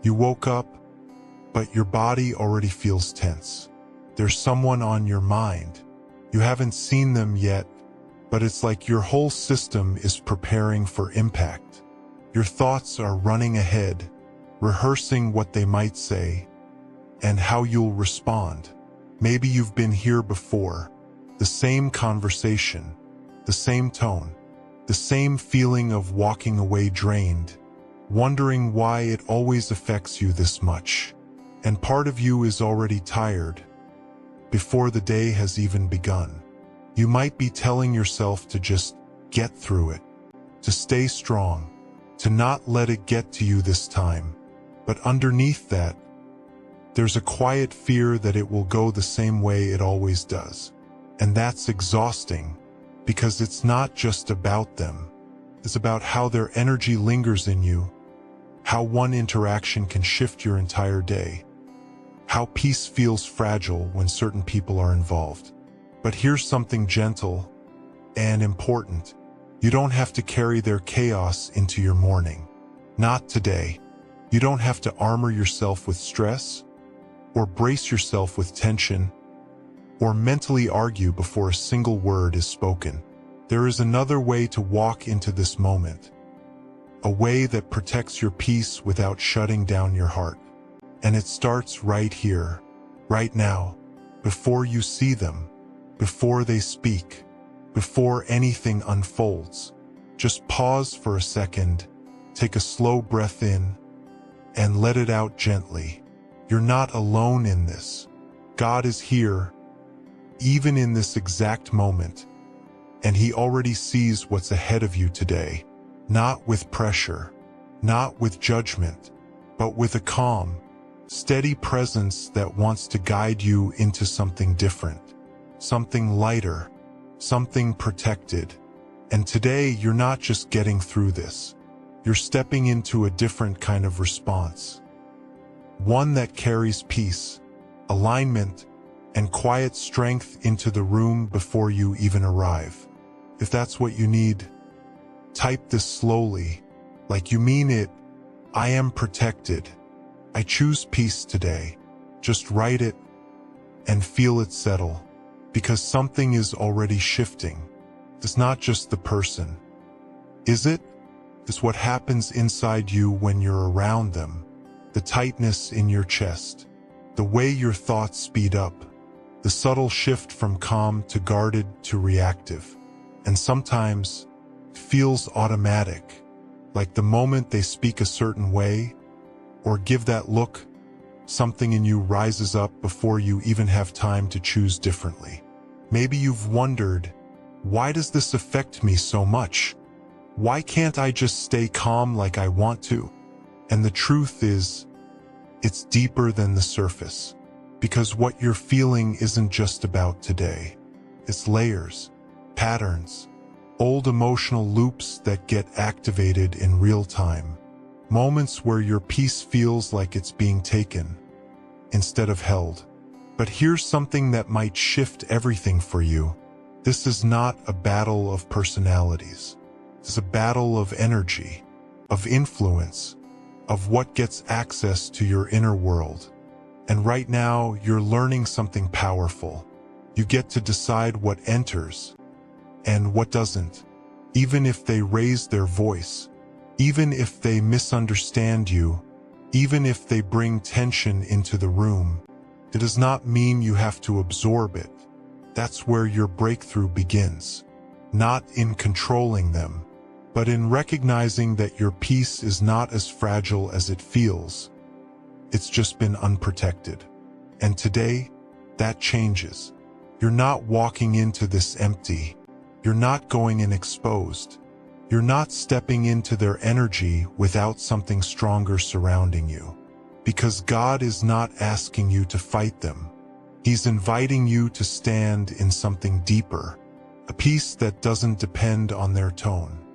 You woke up, but your body already feels tense. There's someone on your mind. You haven't seen them yet, but it's like your whole system is preparing for impact. Your thoughts are running ahead, rehearsing what they might say and how you'll respond. Maybe you've been here before. The same conversation, the same tone, the same feeling of walking away drained, wondering why it always affects you this much. And part of you is already tired before the day has even begun. You might be telling yourself to just get through it, to stay strong, to not let it get to you this time. But underneath that, there's a quiet fear that it will go the same way it always does. And that's exhausting, because it's not just about them. It's about how their energy lingers in you, how one interaction can shift your entire day, how peace feels fragile when certain people are involved. But here's something gentle and important. You don't have to carry their chaos into your morning. Not today. You don't have to armor yourself with stress, or brace yourself with tension, or mentally argue before a single word is spoken. There is another way to walk into this moment, a way that protects your peace without shutting down your heart. And it starts right here, right now, before you see them, before they speak, before anything unfolds. Just pause for a second, take a slow breath in, and let it out gently. You're not alone in this. God is here, even in this exact moment, and He already sees what's ahead of you today. Not with pressure, not with judgment, but with a calm, steady presence that wants to guide you into something different, something lighter, something protected. And today, you're not just getting through this. You're stepping into a different kind of response. One that carries peace, alignment, and quiet strength into the room before you even arrive. If that's what you need, type this slowly, like you mean it. I am protected. I choose peace today. Just write it and feel it settle, because something is already shifting. It's not just the person, is it? It's what happens inside you when you're around them. The tightness in your chest, the way your thoughts speed up, the subtle shift from calm to guarded to reactive. And sometimes it feels automatic, like the moment they speak a certain way or give that look, something in you rises up before you even have time to choose differently. Maybe you've wondered, why does this affect me so much? Why can't I just stay calm like I want to? And the truth is, it's deeper than the surface. Because what you're feeling isn't just about today. It's layers, patterns, old emotional loops that get activated in real time. Moments where your peace feels like it's being taken instead of held. But here's something that might shift everything for you. This is not a battle of personalities. It's a battle of energy, of influence, of what gets access to your inner world. And right now, you're learning something powerful. You get to decide what enters and what doesn't, even if they raise their voice, even if they misunderstand you, even if they bring tension into the room. It does not mean you have to absorb it. That's where your breakthrough begins. Not in controlling them, but in recognizing that your peace is not as fragile as it feels. It's just been unprotected. And today, that changes. You're not walking into this empty. You're not going in exposed. You're not stepping into their energy without something stronger surrounding you. Because God is not asking you to fight them. He's inviting you to stand in something deeper, a peace that doesn't depend on their tone,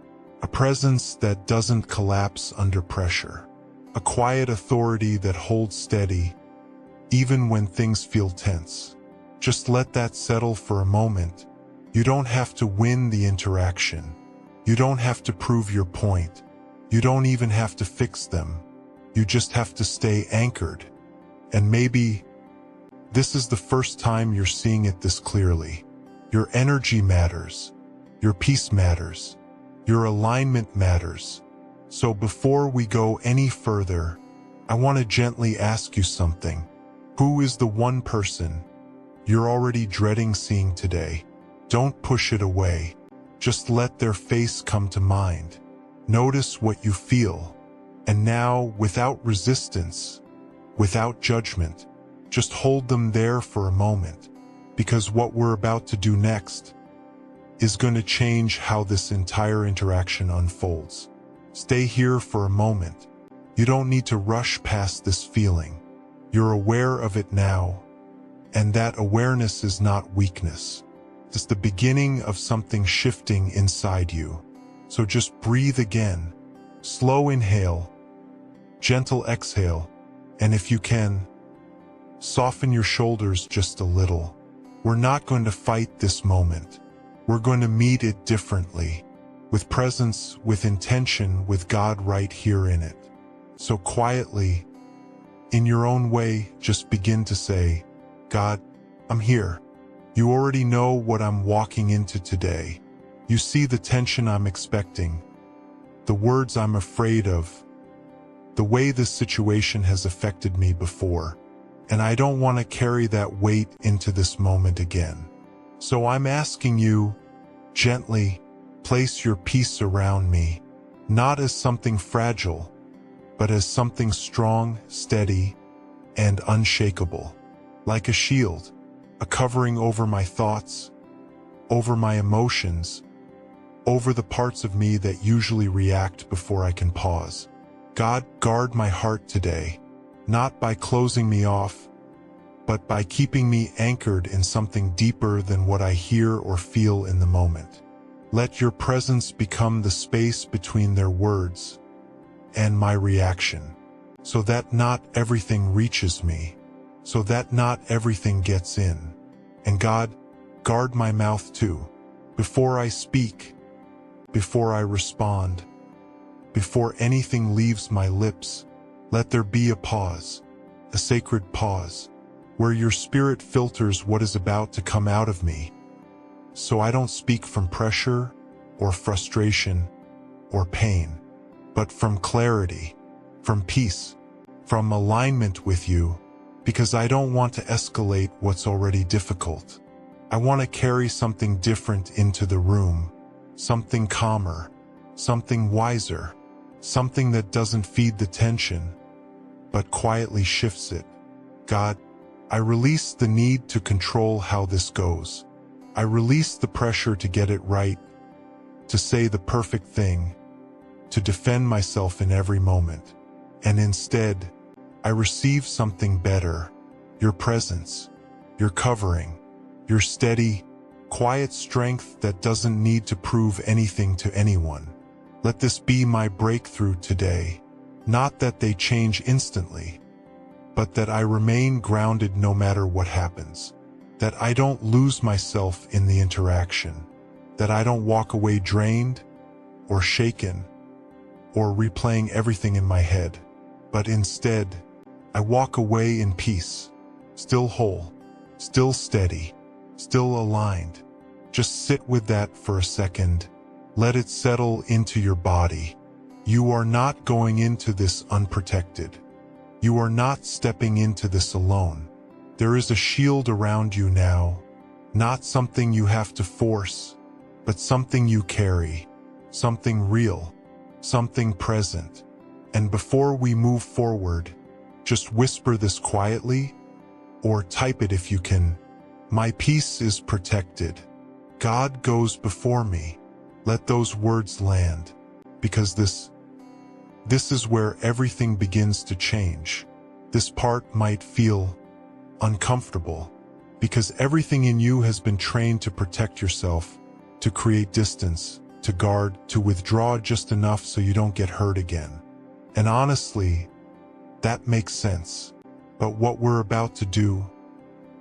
a presence that doesn't collapse under pressure, a quiet authority that holds steady, even when things feel tense. Just let that settle for a moment. You don't have to win the interaction. You don't have to prove your point. You don't even have to fix them. You just have to stay anchored. And maybe this is the first time you're seeing it this clearly. Your energy matters. Your peace matters. Your alignment matters. So before we go any further, I want to gently ask you something. Who is the one person you're already dreading seeing today? Don't push it away. Just let their face come to mind. Notice what you feel. And now, without resistance, without judgment, just hold them there for a moment. Because what we're about to do next is going to change how this entire interaction unfolds. Stay here for a moment. You don't need to rush past this feeling. You're aware of it now, and that awareness is not weakness. It's the beginning of something shifting inside you. So just breathe again. Slow inhale, gentle exhale, and if you can, soften your shoulders just a little. We're not going to fight this moment. We're going to meet it differently, with presence, with intention, with God right here in it. So quietly, in your own way, just begin to say, God, I'm here. You already know what I'm walking into today. You see the tension I'm expecting, the words I'm afraid of, the way this situation has affected me before, and I don't want to carry that weight into this moment again. So I'm asking you, gently, place your peace around me, not as something fragile, but as something strong, steady, and unshakable, like a shield, a covering over my thoughts, over my emotions, over the parts of me that usually react before I can pause. God, guard my heart today, not by closing me off, but by keeping me anchored in something deeper than what I hear or feel in the moment. Let your presence become the space between their words and my reaction, so that not everything reaches me, so that not everything gets in. And God, guard my mouth too. Before I speak, before I respond, before anything leaves my lips, let there be a pause, a sacred pause, where your spirit filters what is about to come out of me, so I don't speak from pressure or frustration or pain, but from clarity, from peace, from alignment with you, because I don't want to escalate what's already difficult. I want to carry something different into the room, something calmer, something wiser, something that doesn't feed the tension, but quietly shifts it. God, I release the need to control how this goes. I release the pressure to get it right, to say the perfect thing, to defend myself in every moment. And instead, I receive something better, your presence, your covering, your steady, quiet strength that doesn't need to prove anything to anyone. Let this be my breakthrough today, not that they change instantly, but that I remain grounded no matter what happens, that I don't lose myself in the interaction, that I don't walk away drained or shaken or replaying everything in my head, but instead, I walk away in peace, still whole, still steady, still aligned. Just sit with that for a second. Let it settle into your body. You are not going into this unprotected. You are not stepping into this alone. There is a shield around you now, not something you have to force, but something you carry, something real, something present. And before we move forward, just whisper this quietly, or type it if you can. My peace is protected. God goes before me. Let those words land, because this is where everything begins to change. This part might feel uncomfortable, because everything in you has been trained to protect yourself, to create distance, to guard, to withdraw just enough so you don't get hurt again. And honestly, that makes sense. But what we're about to do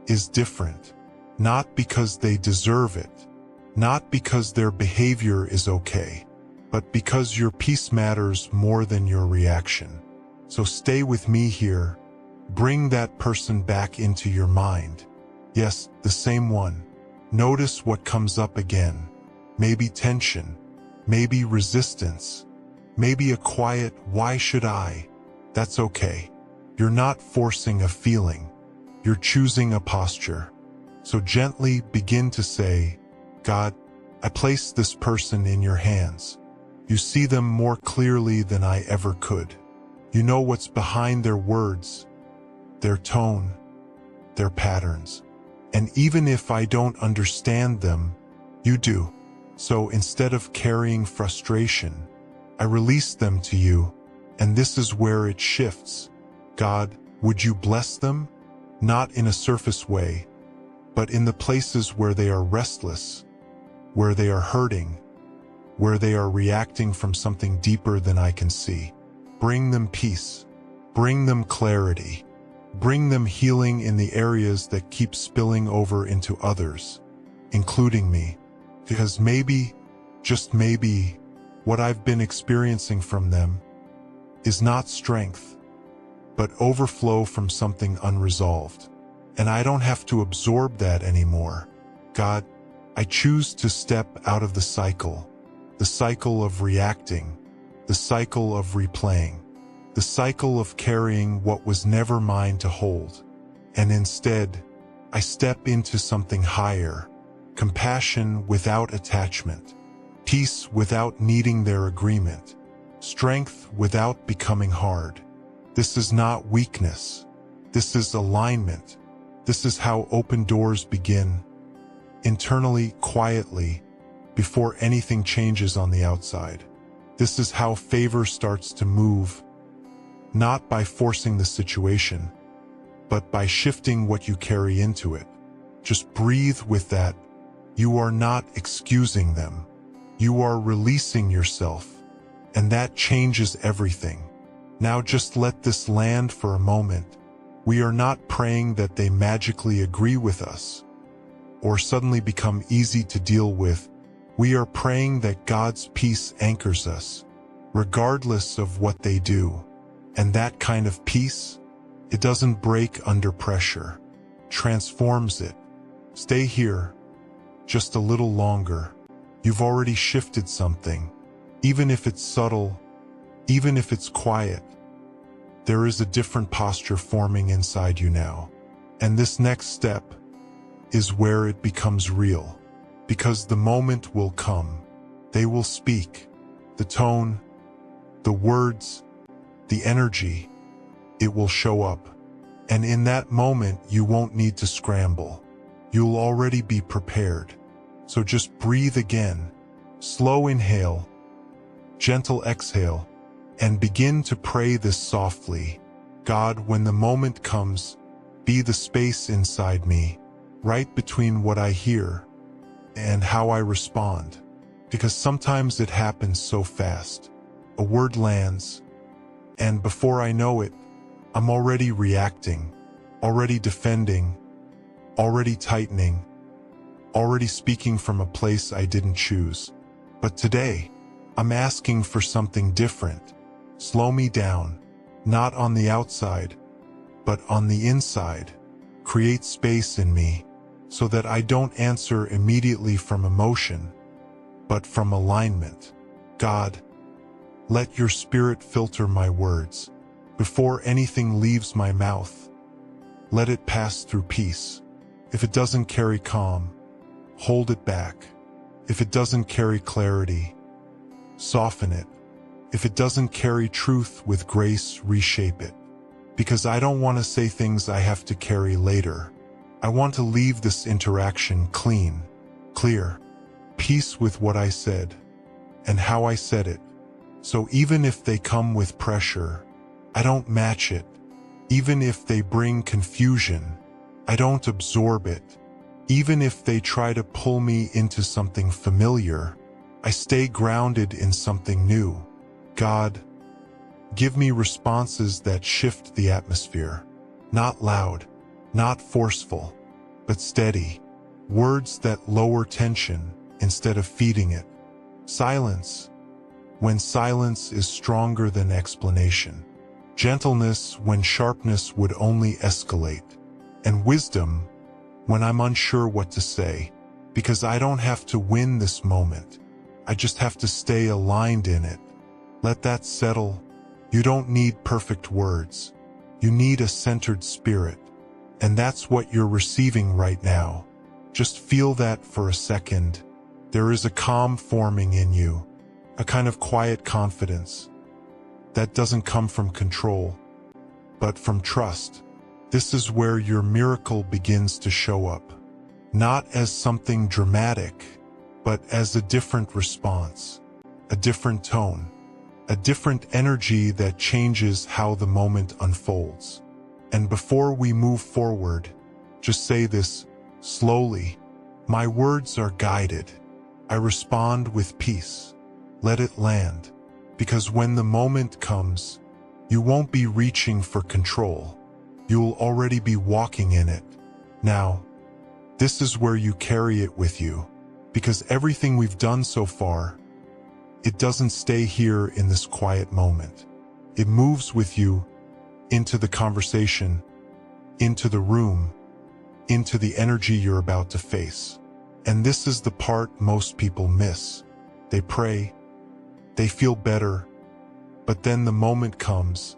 is different. Not because they deserve it, not because their behavior is okay, but because your peace matters more than your reaction. So stay with me here. Bring that person back into your mind. Yes, the same one. Notice what comes up again. Maybe tension, maybe resistance, maybe a quiet, "Why should I?" That's okay. You're not forcing a feeling. You're choosing a posture. So gently begin to say, "God, I place this person in your hands. You see them more clearly than I ever could. You know what's behind their words, their tone, their patterns. And even if I don't understand them, you do. So instead of carrying frustration, I release them to you, and this is where it shifts. God, would you bless them? Not in a surface way, but in the places where they are restless, where they are hurting, where they are reacting from something deeper than I can see. Bring them peace. Bring them clarity. Bring them healing in the areas that keep spilling over into others, including me. Because maybe, just maybe, what I've been experiencing from them is not strength, but overflow from something unresolved. And I don't have to absorb that anymore. God, I choose to step out of the cycle of reacting, the cycle of replaying, the cycle of carrying what was never mine to hold. And instead, I step into something higher, compassion without attachment, peace without needing their agreement, strength without becoming hard. This is not weakness. This is alignment. This is how open doors begin, internally, quietly, before anything changes on the outside. This is how favor starts to move, not by forcing the situation, but by shifting what you carry into it. Just breathe with that. You are not excusing them. You are releasing yourself, and that changes everything. Now just let this land for a moment. We are not praying that they magically agree with us or suddenly become easy to deal with. We are praying that God's peace anchors us, regardless of what they do. And that kind of peace, it doesn't break under pressure, transforms it. Stay here, just a little longer. You've already shifted something. Even if it's subtle, even if it's quiet, there is a different posture forming inside you now. And this next step is where it becomes real. Because the moment will come. They will speak. The tone, the words, the energy, it will show up. And in that moment, you won't need to scramble. You'll already be prepared. So just breathe again. Slow inhale, gentle exhale, and begin to pray this softly. God, when the moment comes, be the space inside me, right between what I hear and how I respond. Because sometimes it happens so fast. A word lands, and before I know it, I'm already reacting, already defending, already tightening, already speaking from a place I didn't choose. But today, I'm asking for something different. Slow me down, not on the outside, but on the inside. Create space in me, so that I don't answer immediately from emotion, but from alignment. God, let your spirit filter my words. Before anything leaves my mouth, let it pass through peace. If it doesn't carry calm, hold it back. If it doesn't carry clarity, soften it. If it doesn't carry truth with grace, reshape it. Because I don't want to say things I have to carry later. I want to leave this interaction clean, clear, peace with what I said and how I said it. So even if they come with pressure, I don't match it. Even if they bring confusion, I don't absorb it. Even if they try to pull me into something familiar, I stay grounded in something new. God, give me responses that shift the atmosphere. Not loud, not forceful, but steady. Words that lower tension instead of feeding it. Silence, when silence is stronger than explanation. gentleness when sharpness would only escalate, and wisdom when I'm unsure what to say, because I don't have to win this moment. I just have to stay aligned in it. Let that settle. You don't need perfect words. You need a centered spirit. And that's what you're receiving right now. Just feel that for a second. There is a calm forming in you, a kind of quiet confidence that doesn't come from control, but from trust. This is where your miracle begins to show up, not as something dramatic, but as a different response, a different tone, a different energy that changes how the moment unfolds. And before we move forward, just say this slowly. My words are guided. I respond with peace. Let it land. Because when the moment comes, you won't be reaching for control. You'll already be walking in it. Now, this is where you carry it with you. Because everything we've done so far, it doesn't stay here in this quiet moment. It moves with you into the conversation, into the room, into the energy you're about to face. And this is the part most people miss. They pray, they feel better, but then the moment comes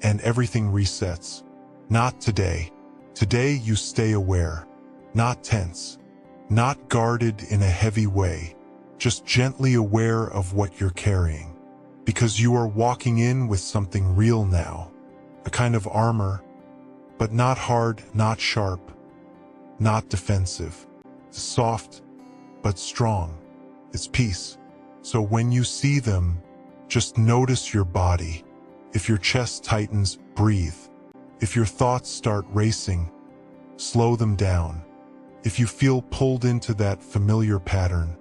and everything resets. Not today. Today you stay aware, not tense, not guarded in a heavy way, just gently aware of what you're carrying. Because you are walking in with something real now, a kind of armor, but not hard, not sharp, not defensive. It's soft, but strong. It's peace. So when you see them, just notice your body. If your chest tightens, breathe. If your thoughts start racing, slow them down. If you feel pulled into that familiar pattern,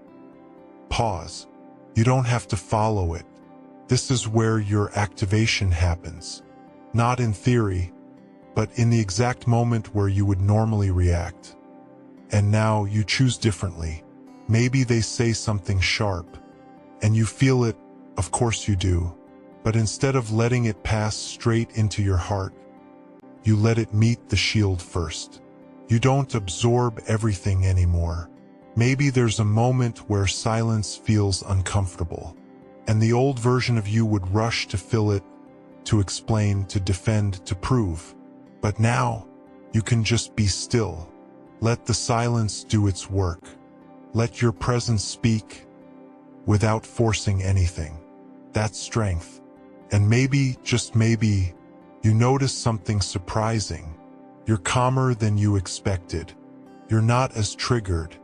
pause. You don't have to follow it. This is where your activation happens. Not in theory, but in the exact moment where you would normally react. And now you choose differently. Maybe they say something sharp, and you feel it, of course you do. But instead of letting it pass straight into your heart, you let it meet the shield first. You don't absorb everything anymore. Maybe there's a moment where silence feels uncomfortable, and the old version of you would rush to fill it, to explain, to defend, to prove. But now, you can just be still. Let the silence do its work. Let your presence speak without forcing anything. That's strength. And maybe, just maybe, you notice something surprising. You're calmer than you expected. You're not as triggered.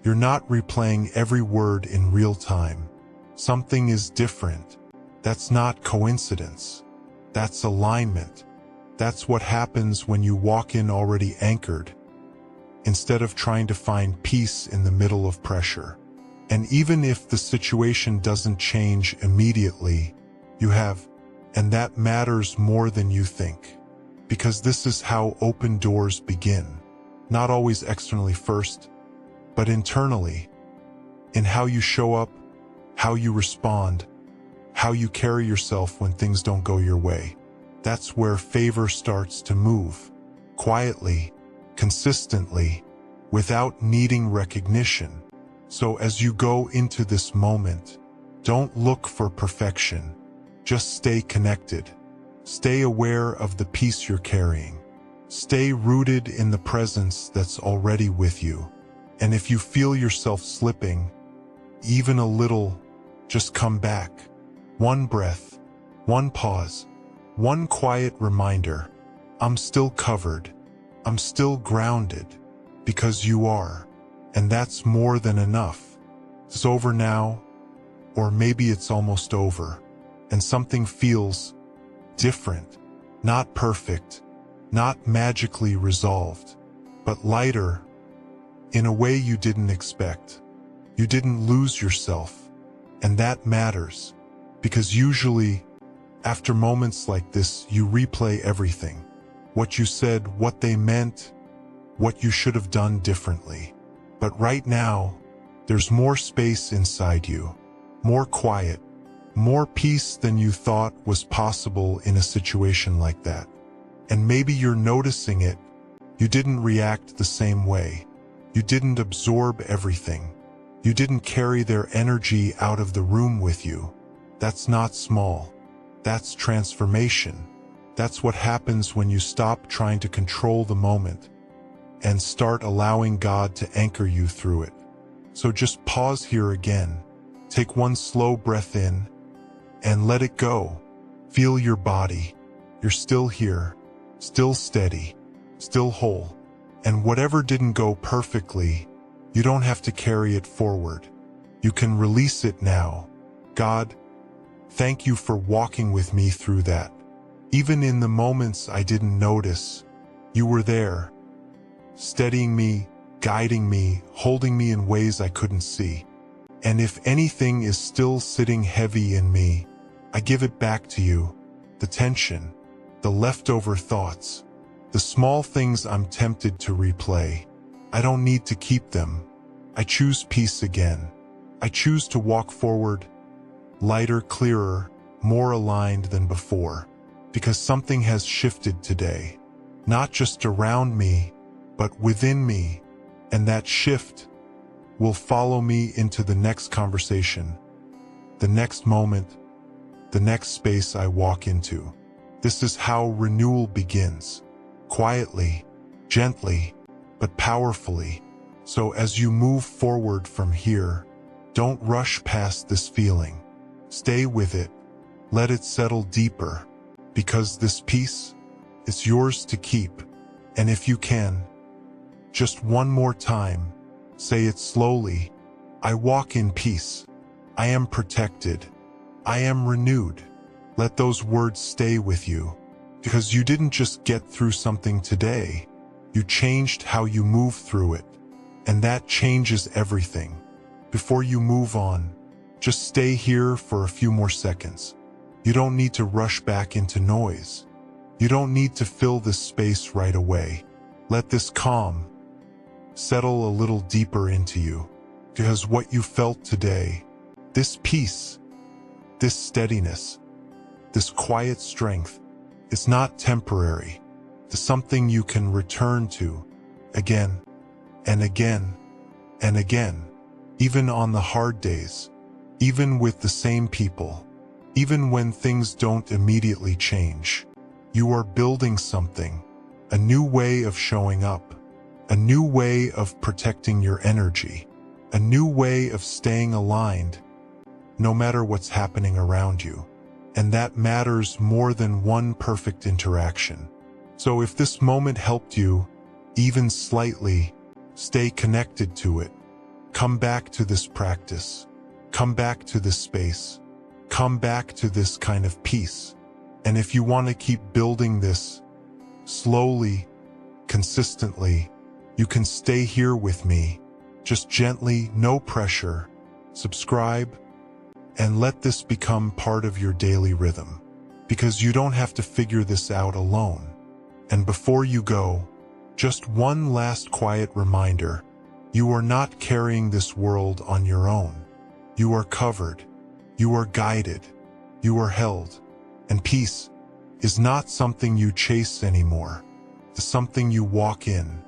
You're not replaying every word in real time. Something is different. That's not coincidence. That's alignment. That's what happens when you walk in already anchored, instead of trying to find peace in the middle of pressure. And even if the situation doesn't change immediately, you have, and that matters more than you think. Because this is how open doors begin. Not always externally first, but internally, in how you show up, how you respond, how you carry yourself when things don't go your way. That's where favor starts to move, quietly, consistently, without needing recognition. So as you go into this moment, don't look for perfection. Just stay connected. Stay aware of the peace you're carrying. Stay rooted in the presence that's already with you. And if you feel yourself slipping, even a little, just come back. One breath, one pause, one quiet reminder. I'm still covered. I'm still grounded. Because you are. And that's more than enough. It's over now, or maybe it's almost over. And something feels different. Not perfect. Not magically resolved. But lighter. In a way you didn't expect. You didn't lose yourself. And that matters. Because usually, after moments like this, you replay everything. What you said, what they meant, what you should have done differently. But right now, there's more space inside you. More quiet. more peace than you thought was possible in a situation like that. And maybe you're noticing it. You didn't react the same way. You didn't absorb everything. You didn't carry their energy out of the room with you. That's not small. That's transformation. That's what happens when you stop trying to control the moment and start allowing God to anchor you through it. So just pause here again. Take one slow breath in and let it go. Feel your body. You're still here, still steady, still whole. And whatever didn't go perfectly, you don't have to carry it forward. You can release it now. God, thank you for walking with me through that. Even in the moments I didn't notice, you were there, steadying me, guiding me, holding me in ways I couldn't see. And if anything is still sitting heavy in me, I give it back to you. The tension, the leftover thoughts, the small things I'm tempted to replay. I don't need to keep them. I choose peace again. I choose to walk forward, lighter, clearer, more aligned than before. Because something has shifted today. Not just around me, but within me. And that shift will follow me into the next conversation, the next moment, the next space I walk into. This is how renewal begins. Quietly, gently, but powerfully. So as you move forward from here, don't rush past this feeling. Stay with it. Let it settle deeper. Because this peace, it's yours to keep. And if you can, just one more time, say it slowly. I walk in peace. I am protected. I am renewed. Let those words stay with you. Because you didn't just get through something today. You changed how you move through it. And that changes everything. Before you move on, just stay here for a few more seconds. You don't need to rush back into noise. You don't need to fill this space right away. Let this calm settle a little deeper into you. Because what you felt today, this peace, this steadiness, this quiet strength, is not temporary. It's something you can return to again and again and again, even on the hard days, even with the same people. Even when things don't immediately change, you are building something, a new way of showing up, a new way of protecting your energy, a new way of staying aligned, no matter what's happening around you. And that matters more than one perfect interaction. So if this moment helped you, even slightly, stay connected to it. Come back to this practice. Come back to this space. Come back to this kind of peace. And if you want to keep building this slowly, consistently, you can stay here with me. Just gently, no pressure. Subscribe and let this become part of your daily rhythm. Because you don't have to figure this out alone. And before you go, just one last quiet reminder. You are not carrying this world on your own. You are covered. You are guided, you are held, and peace is not something you chase anymore. It's something you walk in.